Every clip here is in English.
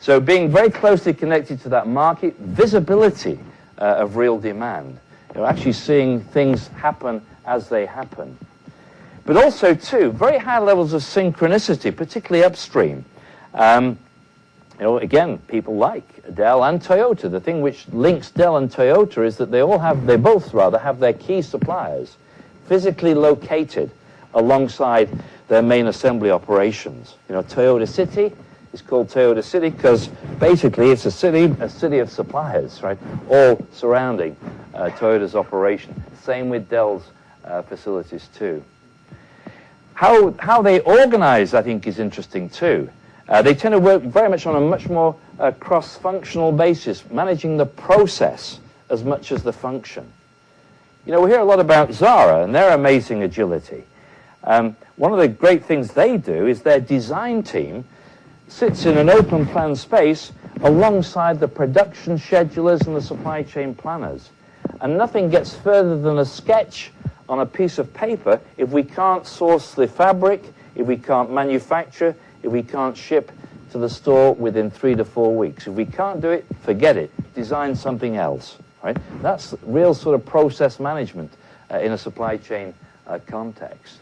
So being very closely connected to that market, visibility of real demand. You're actually seeing things happen as they happen. But also, too, very high levels of synchronicity, particularly upstream. Again, people like Dell and Toyota. The thing which links Dell and Toyota is that they both have their key suppliers physically located alongside their main assembly operations. Toyota City is called Toyota City because basically it's a city of suppliers, right? All surrounding Toyota's operation. Same with Dell's facilities too. How they organize, I think, is interesting too. They tend to work very much on a much more cross-functional basis, managing the process as much as the function. We hear a lot about Zara and their amazing agility. One of the great things they do is their design team sits in an open plan space alongside the production schedulers and the supply chain planners. And nothing gets further than a sketch on a piece of paper if we can't source the fabric, if we can't manufacture, if we can't ship to the store within 3 to 4 weeks. If we can't do it, forget it. Design something else. Right? That's real sort of process management in a supply chain context.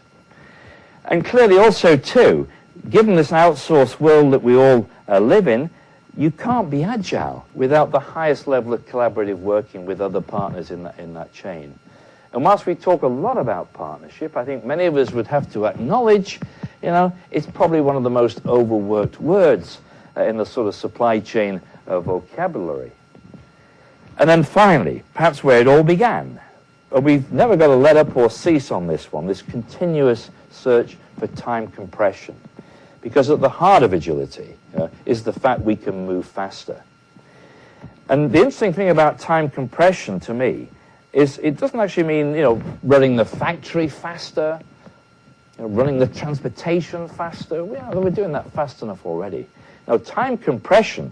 And clearly also, too, given this outsourced world that we all live in, you can't be agile without the highest level of collaborative working with other partners in that chain. And whilst we talk a lot about partnership, I think many of us would have to acknowledge, it's probably one of the most overworked words in the sort of supply chain vocabulary. And then finally, perhaps where it all began, but we've never got to let up or cease on this one, this continuous search for time compression. Because at the heart of agility is the fact we can move faster. And the interesting thing about time compression to me is it doesn't actually mean, running the factory faster, running the transportation faster. We're doing that fast enough already. Now, time compression,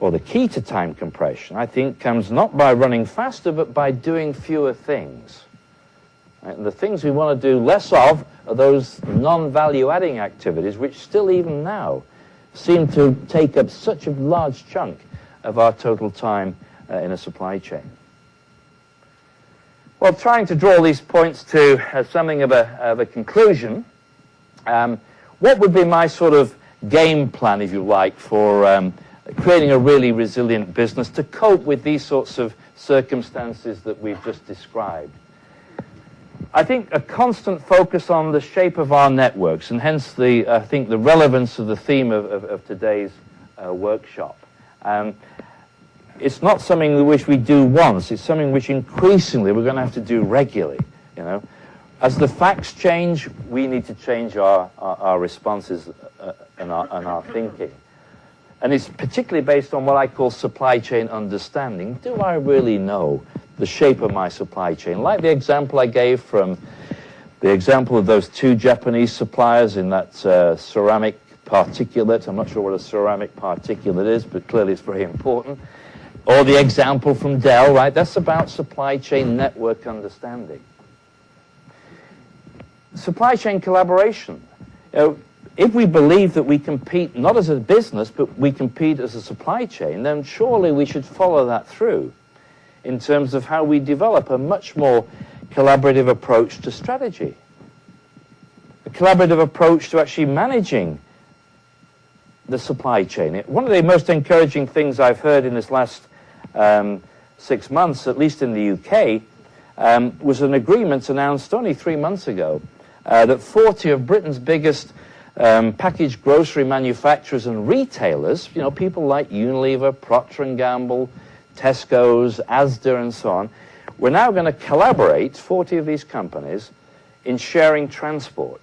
or the key to time compression, I think, comes not by running faster, but by doing fewer things. Right? And the things we want to do less of are those non-value-adding activities, which still even now seem to take up such a large chunk of our total time in a supply chain. Well, trying to draw these points to something of a conclusion, what would be my sort of game plan, if you like, for creating a really resilient business to cope with these sorts of circumstances that we've just described? I think a constant focus on the shape of our networks, and hence I think the relevance of the theme of today's workshop. It's not something which we do once, it's something which increasingly we're going to have to do regularly. As the facts change, we need to change our responses and our thinking. And it's particularly based on what I call supply chain understanding. Do I really know the shape of my supply chain? Like the example I gave from the example of those 2 Japanese suppliers in that ceramic particulate. I'm not sure what a ceramic particulate is, but clearly it's very important. Or the example from Dell, right? That's about supply chain network understanding. Supply chain collaboration. If we believe that we compete not as a business, but we compete as a supply chain, then surely we should follow that through in terms of how we develop a much more collaborative approach to strategy. A collaborative approach to actually managing the supply chain. One of the most encouraging things I've heard in this last 6 months, at least in the UK, was an agreement announced only 3 months ago that 40 of Britain's biggest packaged grocery manufacturers and retailers, people like Unilever, Procter & Gamble, Tesco's, Asda and so on, we're now going to collaborate, 40 of these companies, in sharing transport.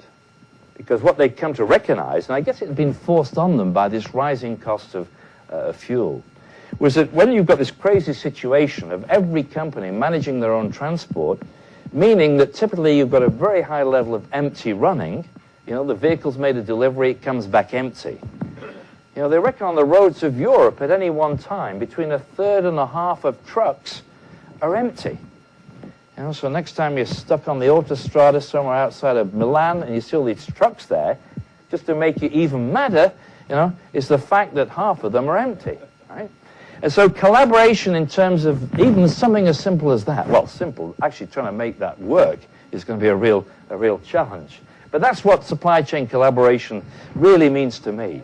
Because what they've come to recognize, and I guess it had been forced on them by this rising cost of fuel, was that when you've got this crazy situation of every company managing their own transport, meaning that typically you've got a very high level of empty running, the vehicle's made a delivery, it comes back empty. They reckon on the roads of Europe at any one time, between 1/3 and 1/2 of trucks are empty. So next time you're stuck on the autostrada somewhere outside of Milan and you see all these trucks there, just to make you even madder, you know, is the fact that half of them are empty, right? And so collaboration in terms of even something as simple as that, well, simple, actually trying to make that work is going to be a real challenge. But that's what supply chain collaboration really means to me.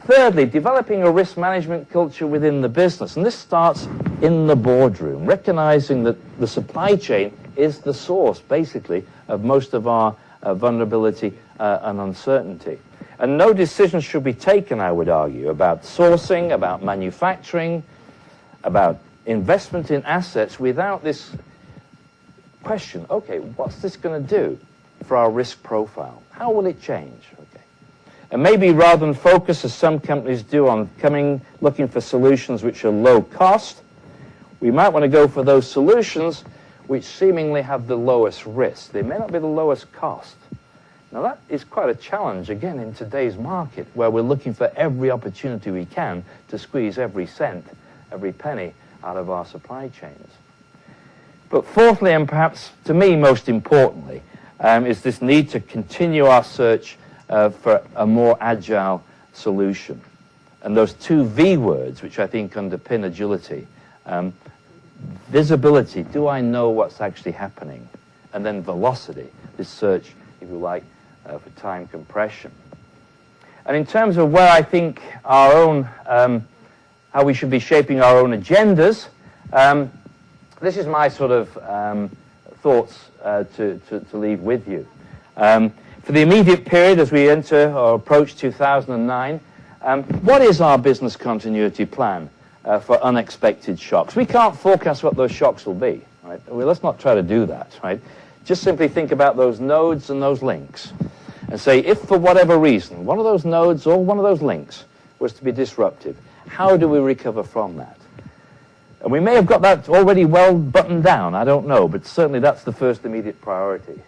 Thirdly, developing a risk management culture within the business. And this starts in the boardroom, recognizing that the supply chain is the source, basically, of most of our vulnerability and uncertainty. And no decisions should be taken, I would argue, about sourcing, about manufacturing, about investment in assets without this question, okay, what's this going to do for our risk profile? How will it change? Okay. And maybe rather than focus, as some companies do, on looking for solutions which are low cost, we might want to go for those solutions which seemingly have the lowest risk. They may not be the lowest cost. Now that is quite a challenge, again, in today's market, where we're looking for every opportunity we can to squeeze every cent, every penny out of our supply chains. But fourthly, and perhaps to me most importantly, is this need to continue our search for a more agile solution. And those two V words, which I think underpin agility, visibility, do I know what's actually happening? And then velocity, this search, if you like, for time compression. And in terms of where I think our own, how we should be shaping our own agendas, this is my sort of thoughts to leave with you. For the immediate period, as we enter or approach 2009, what is our business continuity plan for unexpected shocks? We can't forecast what those shocks will be, right? Well, let's not try to do that, right? Just simply think about those nodes and those links and say, if for whatever reason, one of those nodes or one of those links was to be disrupted, how do we recover from that? And we may have got that already well buttoned down, I don't know, but certainly that's the first immediate priority.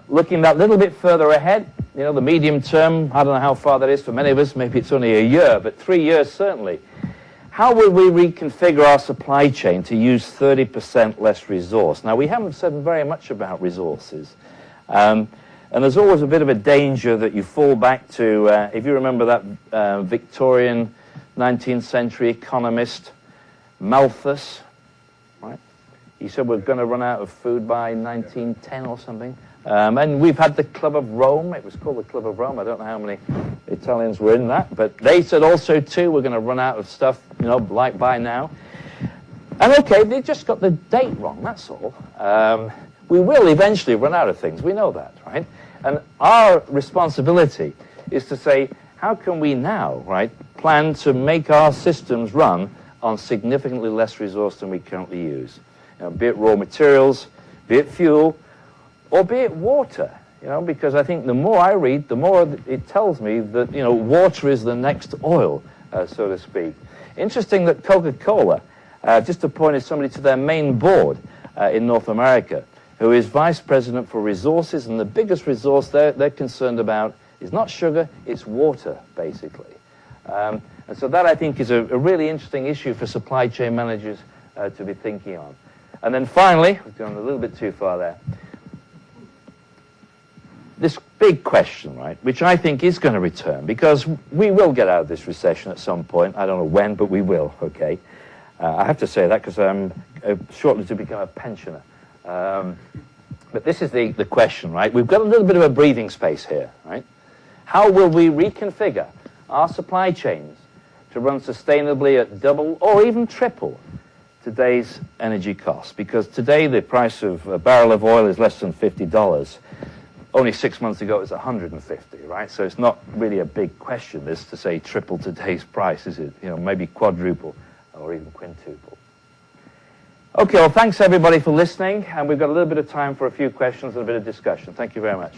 Looking that little bit further ahead, you know, the medium term, I don't know how far that is for many of us, maybe it's only a year, but 3 years certainly. How will we reconfigure our supply chain to use 30% less resource? Now, we haven't said very much about resources. And there's always a bit of a danger that you fall back to, if you remember that Victorian 19th century economist, Malthus, right? He said we're going to run out of food by 1910 or something. And we've had the Club of Rome. It was called the Club of Rome. I don't know how many Italians were in that. But they said also, too, we're going to run out of stuff, you know, like by now. And, okay, they just got the date wrong, that's all. We will eventually run out of things. We know that, right? And our responsibility is to say, how can we now, right, plan to make our systems run on significantly less resource than we currently use? You know, be it raw materials, be it fuel, or be it water, you know, because I think the more I read, the more it tells me that, you know, water is the next oil, so to speak. Interesting that Coca-Cola just appointed somebody to their main board in North America who is vice president for resources, and the biggest resource they're concerned about is not sugar, it's water, basically. And so that, I think, is a really interesting issue for supply chain managers to be thinking on. And then finally, we've gone a little bit too far there, this big question, right, which I think is going to return, because we will get out of this recession at some point. I don't know when, but we will, okay? I have to say that because I'm shortly to become a pensioner. But this is the question, right? We've got a little bit of a breathing space here, right? How will we reconfigure our supply chains to run sustainably at double or even triple today's energy costs? Because today the price of a barrel of oil is less than $50. Only 6 months ago it was 150, right? So it's not really a big question, this, to say triple today's price, is it? You know, maybe quadruple or even quintuple. Okay, well, thanks everybody for listening, and we've got a little bit of time for a few questions and a bit of discussion. Thank you very much.